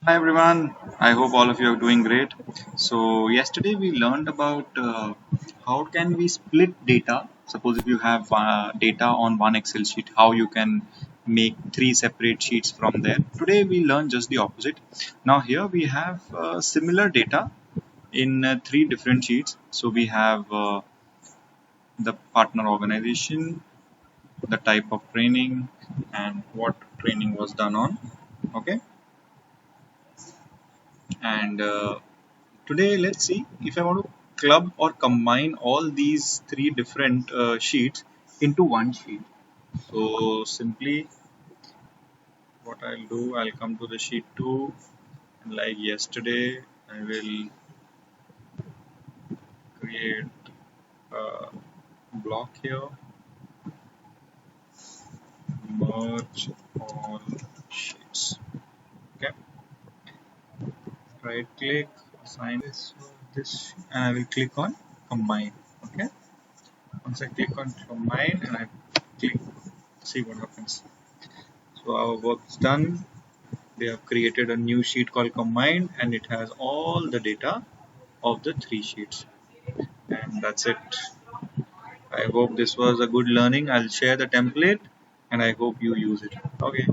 Hi everyone, I hope all of you are doing great. So yesterday we learned about how can we split data. Suppose if you have data on one Excel sheet, how you can make three separate sheets from there. Today we learn just the opposite. Now here we have similar data in three different sheets. So we have the partner organization, the type of training, and what training was done on. Okay, and today, let's see if I want to club or combine all these three different sheets into one sheet. So simply what I'll do, I'll come to the sheet 2, and like yesterday, I will create a block here, merge all sheets. Okay, right click, assign this, and I will click on combine. Okay, once I click on combine and I click, see what happens. So our work is done. We have created a new sheet called combined and it has all the data of the three sheets. And that's it. I hope this was a good learning. I'll share the template and I hope you use it. Okay.